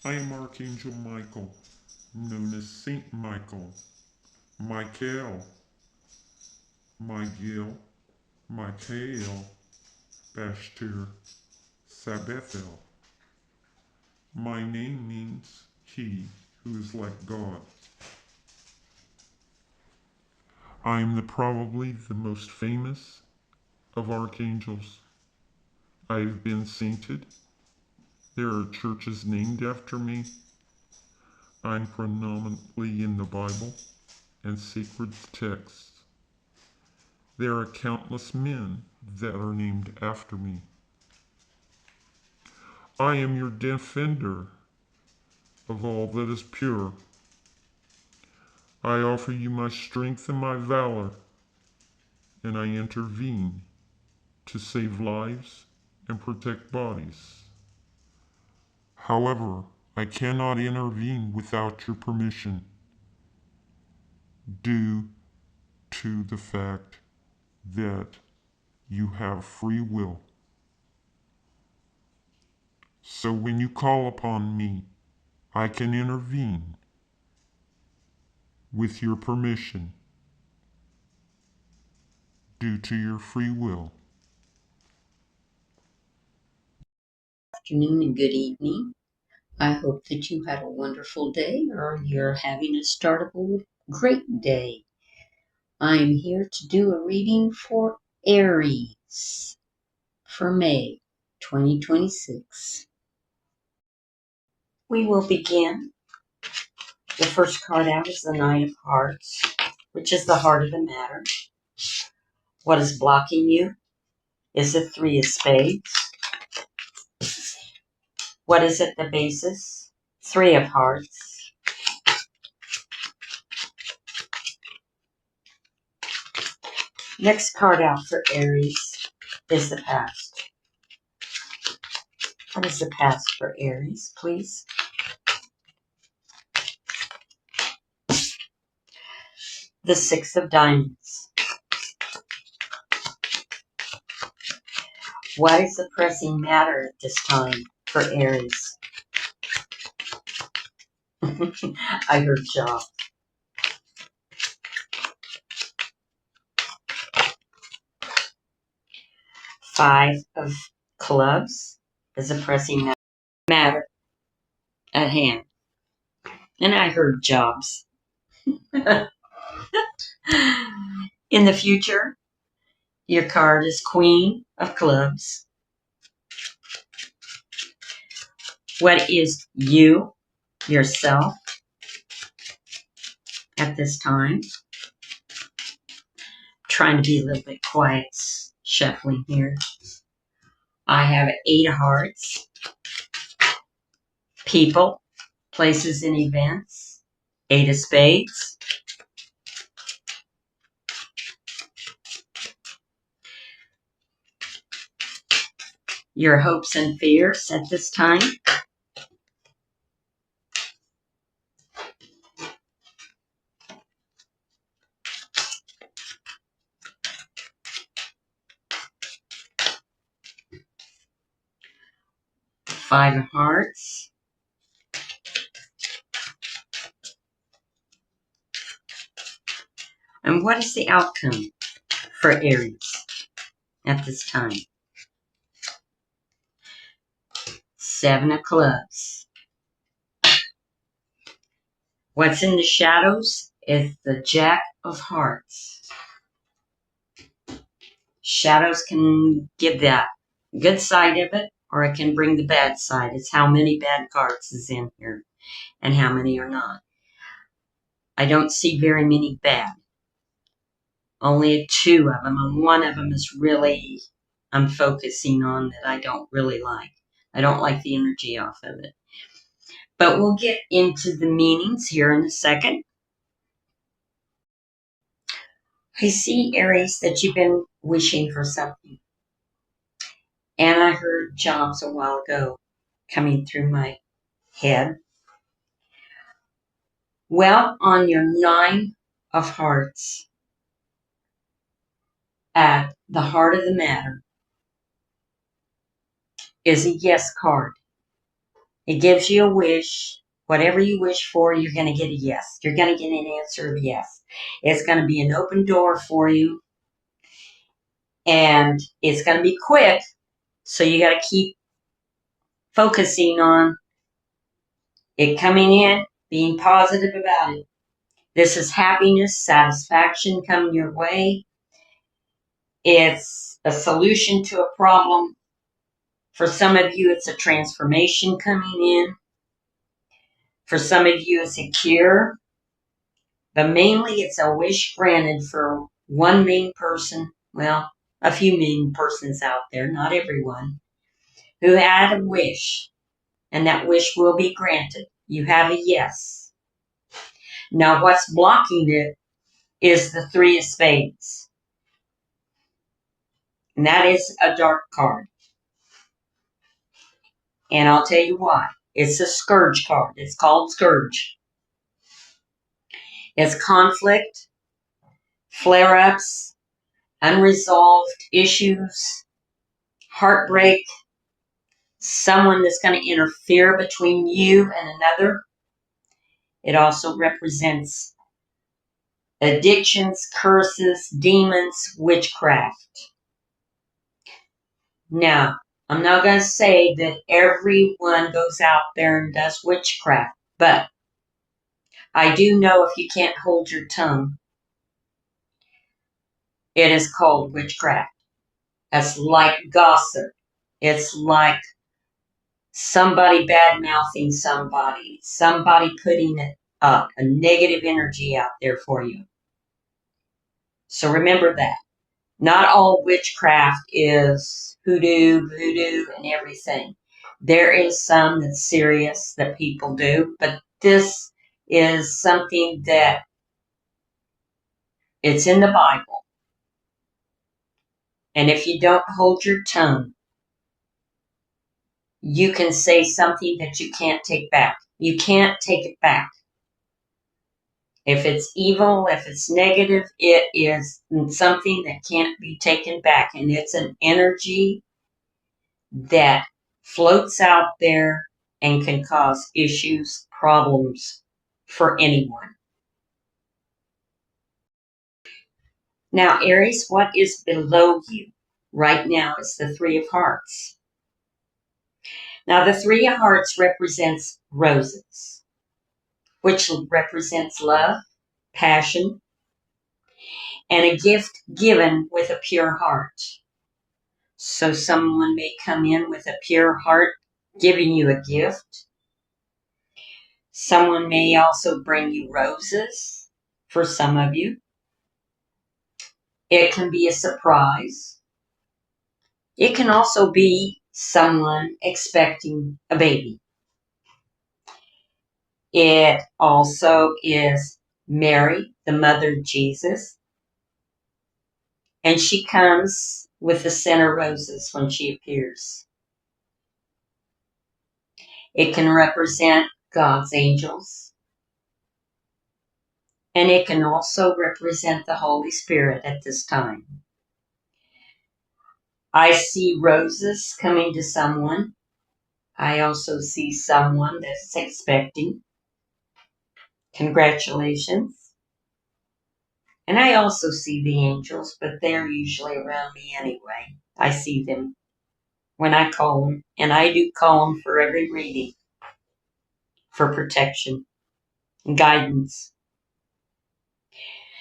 I am Archangel Michael, known as Saint Michael, Michael, Miguel, Michael, Bashtir, Sabbathel. My name means he who is like God. I am probably the most famous of archangels. I have been sainted. There are churches named after me. I'm predominantly in the Bible and sacred texts. There are countless men that are named after me. I am your defender of all that is pure. I offer you my strength and my valor, and I intervene to save lives and protect bodies. However, I cannot intervene without your permission due to the fact that you have free will. So when you call upon me, I can intervene with your permission due to your free will. Afternoon and good evening. I hope that you had a wonderful day or you're having a startable great day. I'm here to do a reading for Aries for May 2026. We will begin. The first card out is the Nine of Hearts, which is the heart of the matter. What is blocking you is the Three of Spades. What is at the basis? Three of Hearts. Next card out for Aries is the past. What is the past for Aries, please? The Six of Diamonds. What is the pressing matter at this time for Aries? I heard job. Five of Clubs is a pressing matter at hand. And I heard jobs. In the future, your card is Queen of Clubs. What is you, yourself, at this time? Trying to be a little bit quiet, shuffling here. I have Eight of Hearts, people, places, and events. Eight of Spades. Your hopes and fears at this time. Five of Hearts. And what is the outcome for Aries at this time? Seven of Clubs. What's in the shadows is the Jack of Hearts. Shadows can give that good side of it, or it can bring the bad side. It's how many bad cards is in here and how many are not. I don't see very many bad. Only two of them, and one of them is really, I'm focusing on that I don't really like. I don't like the energy off of it. But we'll get into the meanings here in a second. I see, Aries, that you've been wishing for something. And I heard jobs a while ago coming through my head. Well, on your Nine of Hearts, at the heart of the matter, is a yes card. It gives you a wish. Whatever you wish for, you're going to get a yes. You're going to get an answer of yes. It's going to be an open door for you. And it's going to be quick. So you got to keep focusing on it coming in, being positive about it. This is happiness, satisfaction coming your way. It's a solution to a problem. For some of you, it's a transformation coming in. For some of you, it's a cure. But mainly, it's a wish granted for one main person. Well, a few main persons out there, not everyone, who had a wish. And that wish will be granted. You have a yes. Now, what's blocking it is the Three of Spades. And that is a dark card. And I'll tell you why. It's a Scourge card. It's called Scourge. It's conflict, flare-ups, unresolved issues, heartbreak, someone that's going to interfere between you and another. It also represents addictions, curses, demons, witchcraft. Now, I'm not going to say that everyone goes out there and does witchcraft, but I do know if you can't hold your tongue, it is called witchcraft. That's like gossip. It's like somebody bad-mouthing somebody putting a negative energy out there for you. So remember that. Not all witchcraft is hoodoo, voodoo, and everything. There is some that's serious that people do, but this is something that it's in the Bible. And if you don't hold your tongue, you can say something that you can't take back. You can't take it back. If it's evil, if it's negative, it is something that can't be taken back. And it's an energy that floats out there and can cause issues, problems for anyone. Now, Aries, what is below you? Right now, it's the Three of Hearts. Now, the Three of Hearts represents roses, which represents love, passion, and a gift given with a pure heart. So someone may come in with a pure heart giving you a gift. Someone may also bring you roses for some of you. It can be a surprise. It can also be someone expecting a baby. It also is Mary, the mother of Jesus. And she comes with the scent of roses when she appears. It can represent God's angels. And it can also represent the Holy Spirit at this time. I see roses coming to someone. I also see someone that's expecting. Congratulations. And I also see the angels, but they're usually around me anyway. I see them when I call them. And I do call them for every reading for protection and guidance.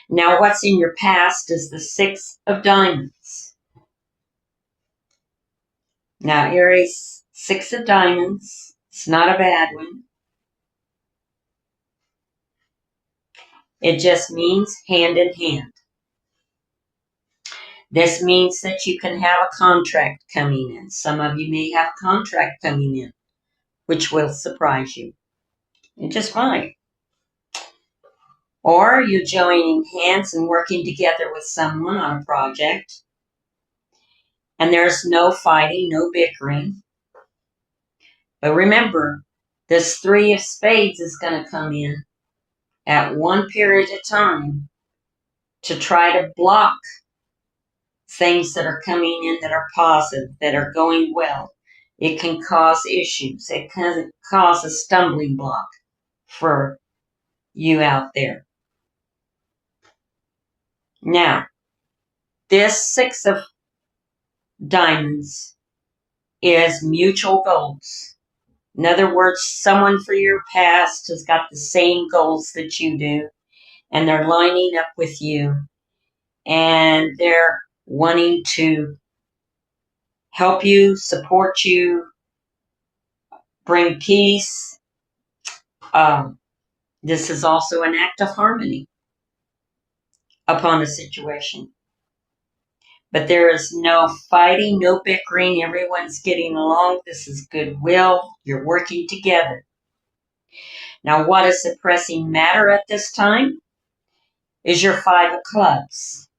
Now, what's in your past is the Six of Diamonds. Now, Aries, Six of Diamonds. It's not a bad one. It just means hand in hand. This means that you can have a contract coming in. Some of you may have a contract coming in, which will surprise you. And just fine. Or you're joining hands and working together with someone on a project. And there's no fighting, no bickering. But remember, this Three of Spades is going to come in at one period of time to try to block things that are coming in that are positive, that are going well. It can cause issues. It can cause a stumbling block for you out there. Now, this Six of Diamonds is mutual goals. In other words, someone from your past has got the same goals that you do, and they're lining up with you, and they're wanting to help you, support you, bring peace. This is also an act of harmony upon a situation. But there is no fighting, no bickering. Everyone's getting along. This is goodwill. You're working together. Now, what is the pressing matter at this time? Is your Five of Clubs.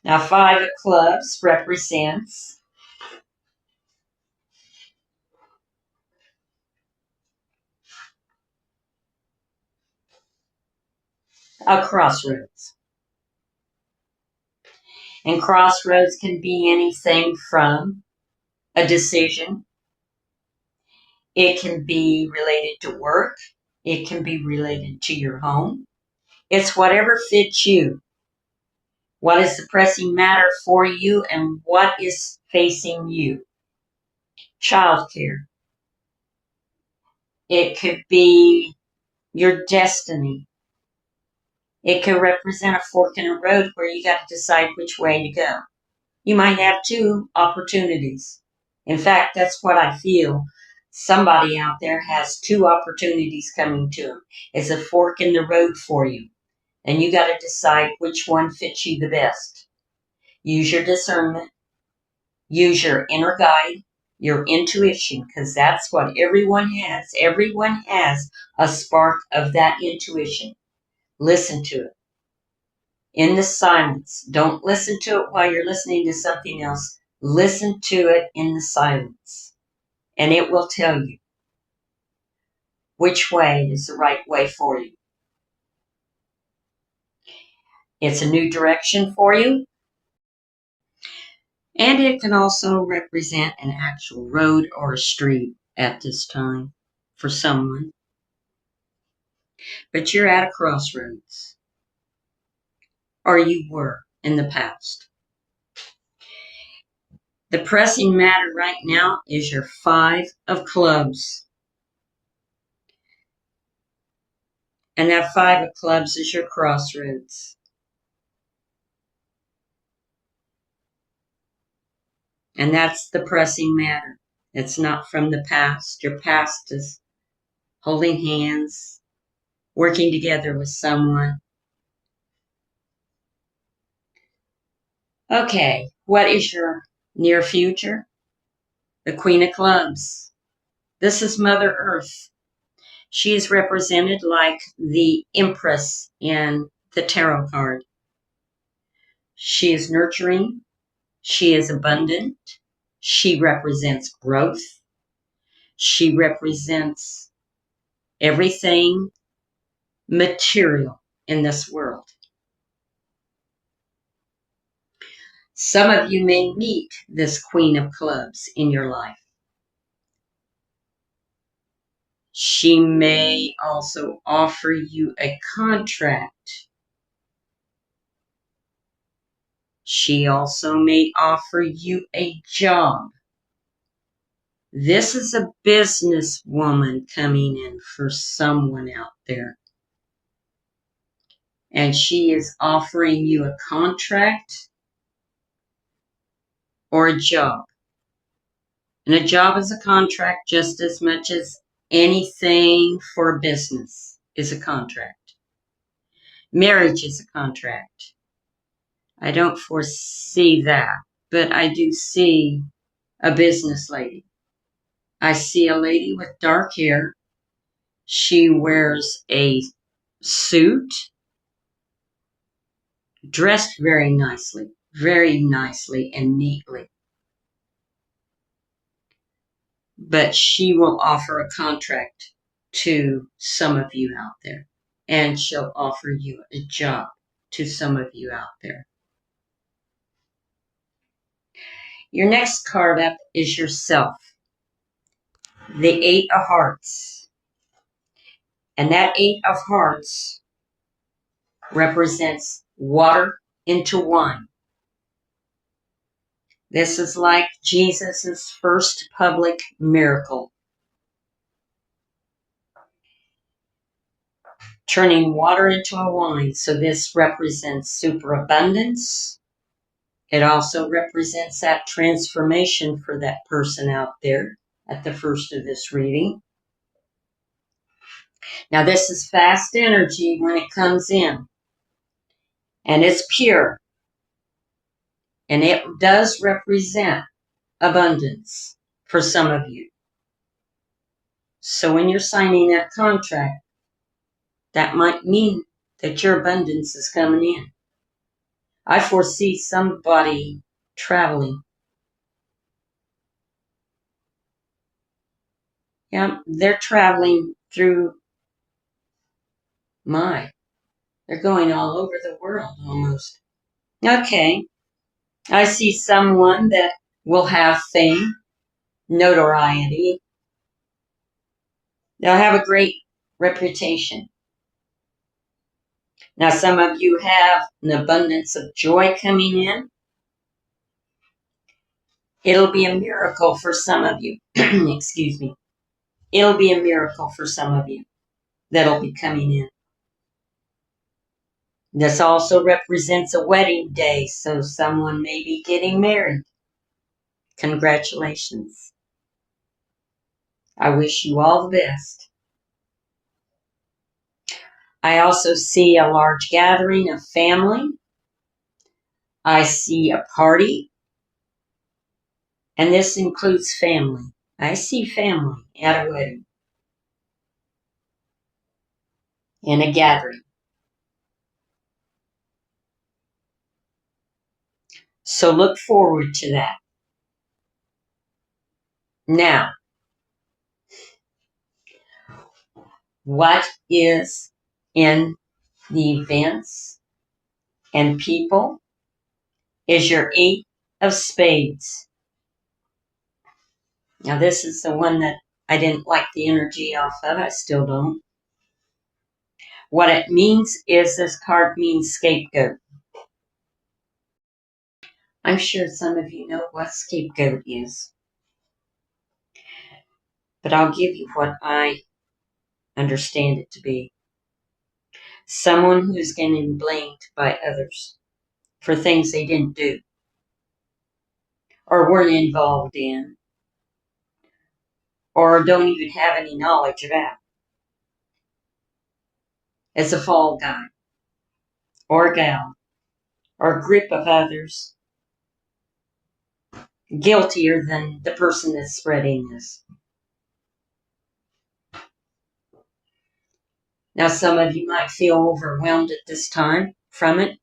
Now, Five of Clubs represents a crossroads. And crossroads can be anything from a decision. It can be related to work. It can be related to your home. It's whatever fits you. What is the pressing matter for you and what is facing you? Childcare. It could be your destiny. It could represent a fork in a road where you got to decide which way to go. You might have two opportunities. In fact, that's what I feel. Somebody out there has two opportunities coming to them. It's a fork in the road for you. And you got to decide which one fits you the best. Use your discernment. Use your inner guide, your intuition, because that's what everyone has. Everyone has a spark of that intuition. Listen to it. In the silence. Don't listen to it while you're listening to something else. Listen to it in the silence. And it will tell you which way is the right way for you. It's a new direction for you. And it can also represent an actual road or a street at this time for someone. But you're at a crossroads. Or you were in the past. The pressing matter right now is your Five of Clubs. And that Five of Clubs is your crossroads. And that's the pressing matter. It's not from the past. Your past is holding hands, working together with someone. Okay, what is your near future? The Queen of Clubs. This is Mother Earth. She is represented like the Empress in the tarot card. She is nurturing. She is abundant. She represents growth. She represents everything material in this world. Some of you may meet this Queen of Clubs in your life. She may also offer you a contract. She also may offer you a job. This is a businesswoman coming in for someone out there. And she is offering you a contract or a job. And a job is a contract just as much as anything for a business is a contract. Marriage is a contract. I don't foresee that, but I do see a business lady. I see a lady with dark hair. She wears a suit, dressed very nicely and neatly. But she will offer a contract to some of you out there. And she'll offer you a job to some of you out there. Your next card up is yourself. The Eight of Hearts. And that Eight of Hearts represents water into wine. This is like Jesus' first public miracle. Turning water into a wine. So this represents superabundance. It also represents that transformation for that person out there at the first of this reading. Now this is fast energy when it comes in. And it's pure. And it does represent abundance for some of you. So when you're signing that contract, that might mean that your abundance is coming in. I foresee somebody traveling. Yeah, they're traveling through they're going all over the world almost. Okay, I see someone that will have fame, notoriety. They'll have a great reputation. Now, some of you have an abundance of joy coming in. It'll be a miracle for some of you. Excuse me. It'll be a miracle for some of you that'll be coming in. This also represents a wedding day, so someone may be getting married. Congratulations. I wish you all the best. I also see a large gathering of family. I see a party, and this includes family. I see family at a wedding and a gathering. So look forward to that. Now, what is in the events and people is your Eight of Spades. Now, this is the one that I didn't like the energy off of. I still don't. What it means is this card means scapegoat. I'm sure some of you know what scapegoat is. But I'll give you what I understand it to be. Someone who's getting blamed by others for things they didn't do or weren't involved in or don't even have any knowledge about. It's a fall guy or gal or a group of others guiltier than the person that's spreading this. Now, some of you might feel overwhelmed at this time from it.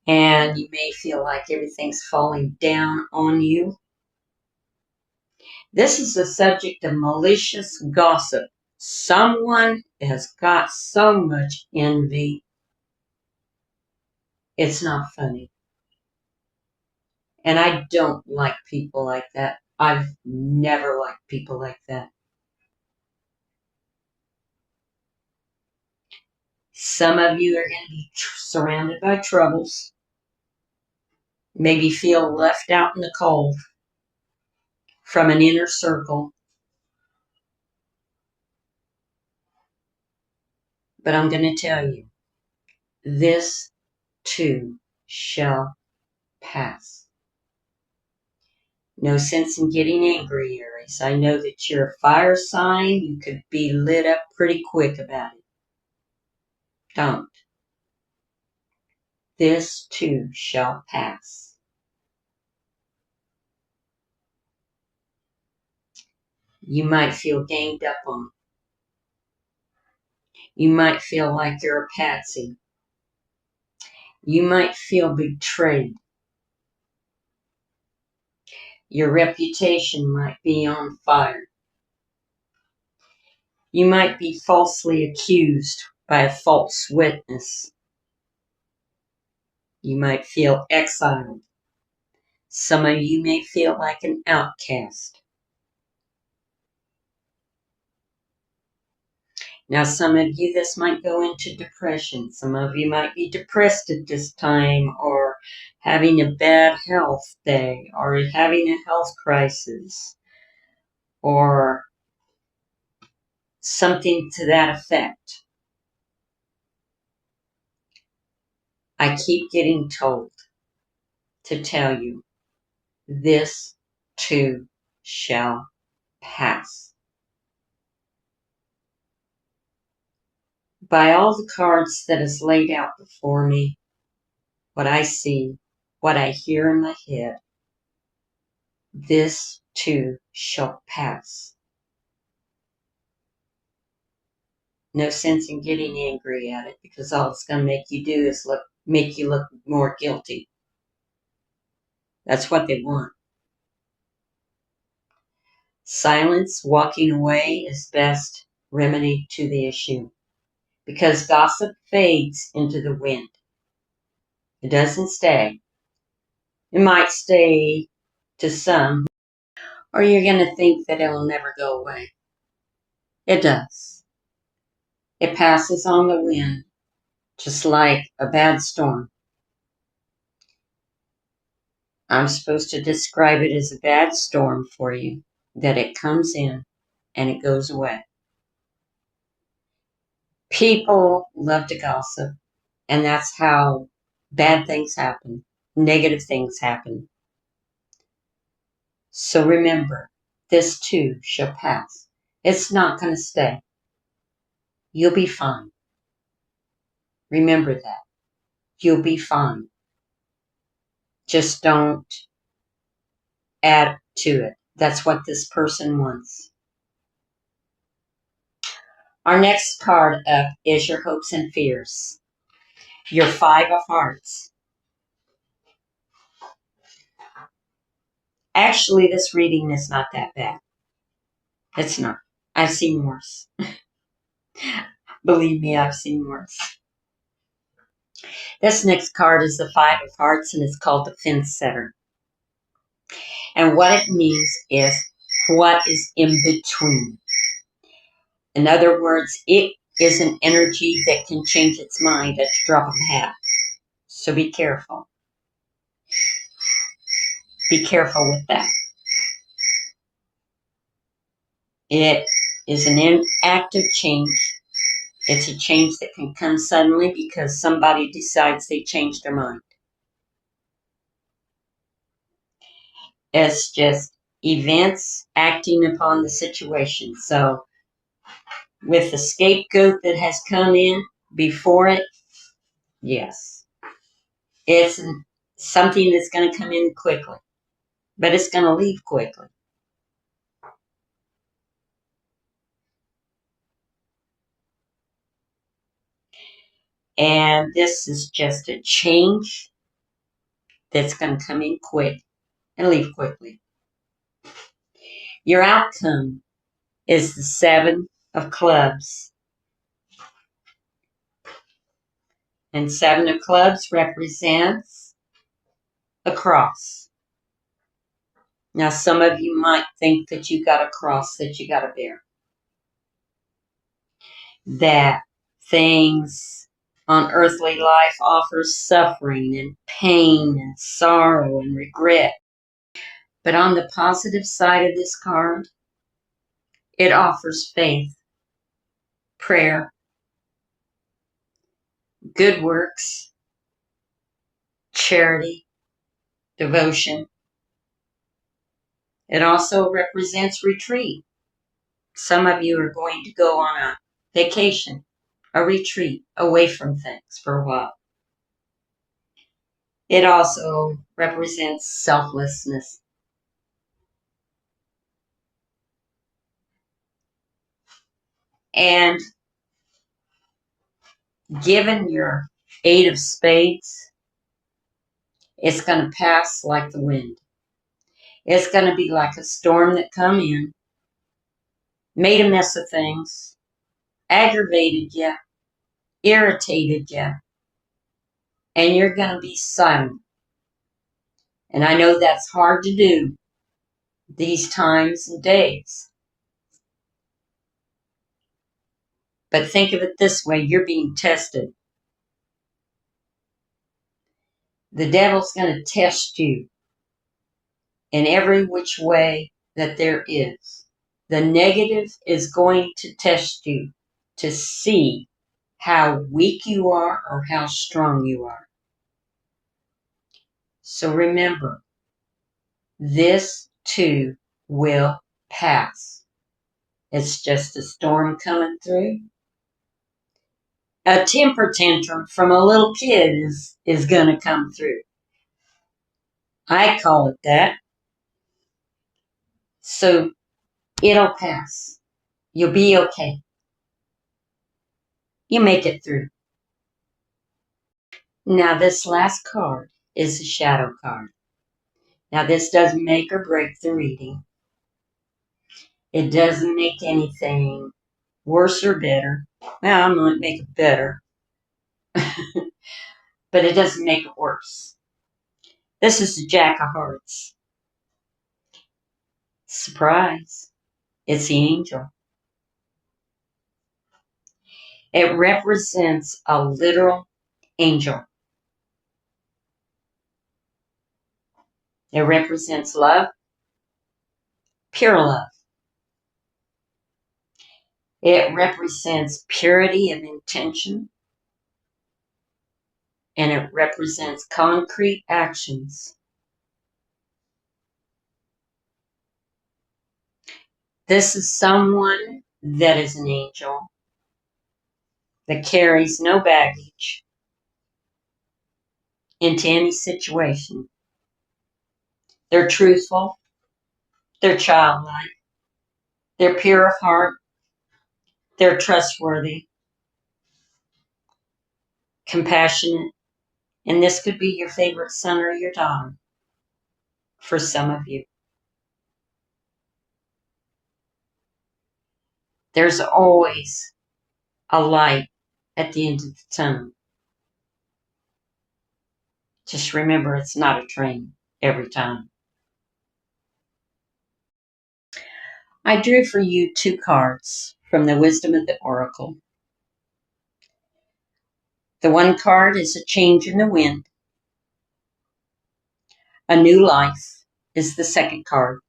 And you may feel like everything's falling down on you. This is the subject of malicious gossip. Someone has got so much envy. It's not funny. And I don't like people like that. I've never liked people like that. Some of you are going to be surrounded by troubles. Maybe feel left out in the cold from an inner circle. But I'm going to tell you, this too shall pass. No sense in getting angry, Aries. I know that you're a fire sign. You could be lit up pretty quick about it. Don't. This too shall pass. You might feel ganged up on. You might feel like you're a patsy. You might feel betrayed. Your reputation might be on fire. You might be falsely accused by a false witness. You might feel exiled. Some of you may feel like an outcast. Now, some of you, this might go into depression. Some of you might be depressed at this time, or having a bad health day, or having a health crisis, or something to that effect. I keep getting told to tell you, this too shall pass. By all the cards that is laid out before me, what I see, what I hear in my head, this too shall pass. No sense in getting angry at it, because all it's going to make you do is make you look more guilty. That's what they want. Silence, walking away is best remedy to the issue, because gossip fades into the wind. It doesn't stay. It might stay to some, or you're going to think that it'll never go away. It does. It passes on the wind, just like a bad storm. I'm supposed to describe it as a bad storm for you, that it comes in and it goes away. People love to gossip, and that's how bad things happen, negative things happen. So remember, this too shall pass. It's not going to stay. You'll be fine. Remember that. You'll be fine. Just don't add to it. That's what this person wants. Our next card up is your hopes and fears. Your 5 of Hearts. Actually, this reading is not that bad. It's not. I've seen worse. Believe me, I've seen worse. This next card is the 5 of Hearts, and it's called the Fence Setter. And what it means is what is in between. In other words, it is an energy that can change its mind at the drop of a hat. So be careful. Be careful with that. It is an inactive change. It's a change that can come suddenly because somebody decides they changed their mind. It's just events acting upon the situation. So with the scapegoat that has come in before it, yes, it's something that's going to come in quickly, but it's going to leave quickly. And this is just a change that's going to come in quick and leave quickly. Your outcome is the 7 of Clubs. And 7 of Clubs represents a cross. Now, some of you might think that you got a cross that you got to bear. That things on earthly life offers suffering and pain and sorrow and regret. But on the positive side of this card, it offers faith, prayer, good works, charity, devotion. It also represents retreat. Some of you are going to go on a vacation, a retreat, away from things for a while. It also represents selflessness. And given your 8 of Spades, it's going to pass like the wind. It's going to be like a storm that come in, made a mess of things, aggravated you, irritated you, and you're going to be silent. And I know that's hard to do these times and days. But think of it this way, you're being tested. The devil's going to test you in every which way that there is. The negative is going to test you to see how weak you are or how strong you are. So remember, this too will pass. It's just a storm coming through. A temper tantrum from a little kid is going to come through. I call it that. So it'll pass. You'll be okay. You make it through. Now this last card is a shadow card. Now this doesn't make or break the reading. It doesn't make anything worse or better. Well, I'm going to make it better. But it doesn't make it worse. This is the Jack of Hearts. Surprise. It's the angel. It represents a literal angel. It represents love, pure love. It represents purity of intention. And it represents concrete actions. This is someone that is an angel that carries no baggage into any situation. They're truthful. They're childlike. They're pure of heart. They're trustworthy, compassionate. And this could be your favorite son or your daughter for some of you. There's always a light at the end of the tunnel. Just remember, it's not a train every time. I drew for you 2 cards from the Wisdom of the Oracle. The one card is a change in the wind. A new life is the second card.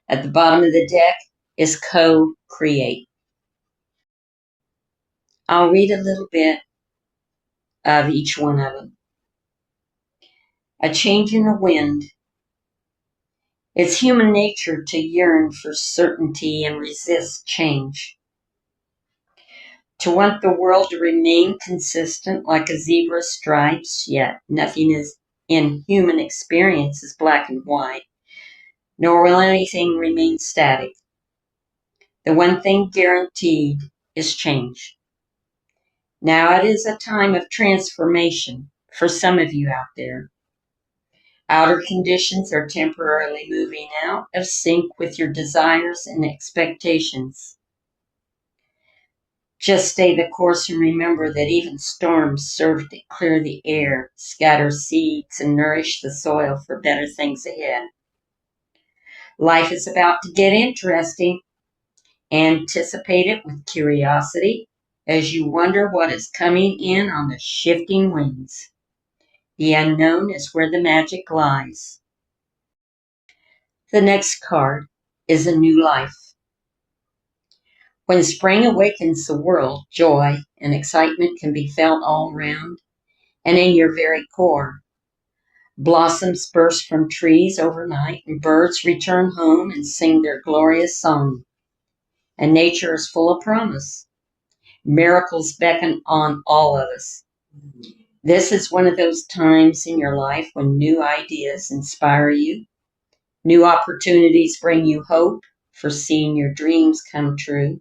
At the bottom of the deck is co-create. I'll read a little bit of each one of them. A change in the wind. It's human nature to yearn for certainty and resist change. To want the world to remain consistent like a zebra's stripes, yet nothing is in human experience is black and white, nor will anything remain static. The one thing guaranteed is change. Now it is a time of transformation for some of you out there. Outer conditions are temporarily moving out of sync with your desires and expectations. Just stay the course and remember that even storms serve to clear the air, scatter seeds, and nourish the soil for better things ahead. Life is about to get interesting. Anticipate it with curiosity as you wonder what is coming in on the shifting winds. The unknown is where the magic lies. The next card is a new life. When spring awakens the world, joy and excitement can be felt all around and in your very core. Blossoms burst from trees overnight, and birds return home and sing their glorious song. And nature is full of promise. Miracles beckon on all of us. This is one of those times in your life when new ideas inspire you. New opportunities bring you hope for seeing your dreams come true.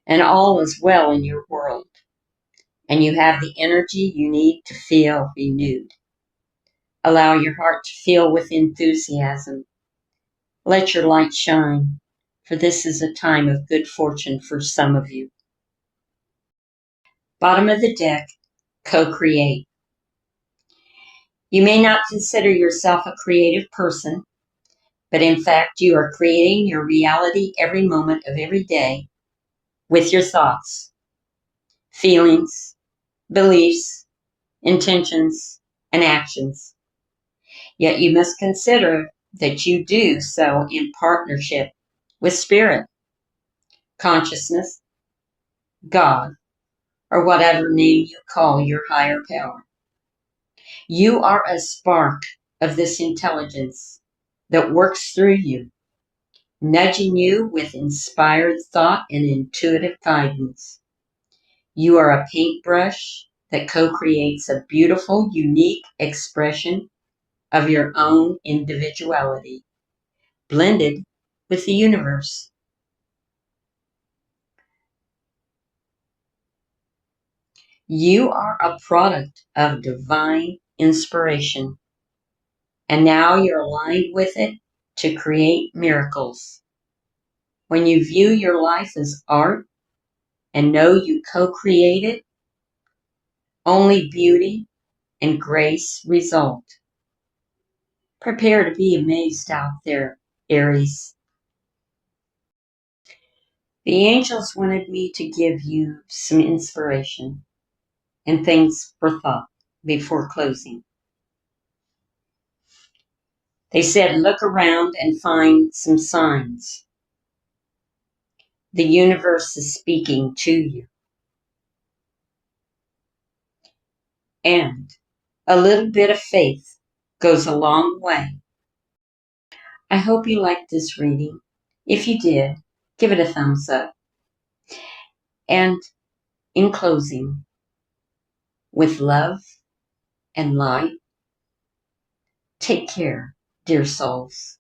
And all is well in your world. And you have the energy you need to feel renewed. Allow your heart to feel with enthusiasm. Let your light shine, for this is a time of good fortune for some of you. Bottom of the deck co-create. You may not consider yourself a creative person, but in fact, you are creating your reality every moment of every day with your thoughts, feelings, beliefs, intentions, and actions. Yet you must consider that you do so in partnership with spirit, consciousness, God, or whatever name you call your higher power. You are a spark of this intelligence that works through you, nudging you with inspired thought and intuitive guidance. You are a paintbrush that co-creates a beautiful, unique expression of your own individuality, blended with the universe. You are a product of divine inspiration, and now you're aligned with it to create miracles. When you view your life as art and know you co-create it, only beauty and grace result. Prepare to be amazed out there, Aries. The angels wanted me to give you some inspiration and things for thought before closing. They said, look around and find some signs. The universe is speaking to you. And a little bit of faith goes a long way. I hope you liked this reading. If you did, give it a thumbs up. And in closing, with love and light, take care, dear souls.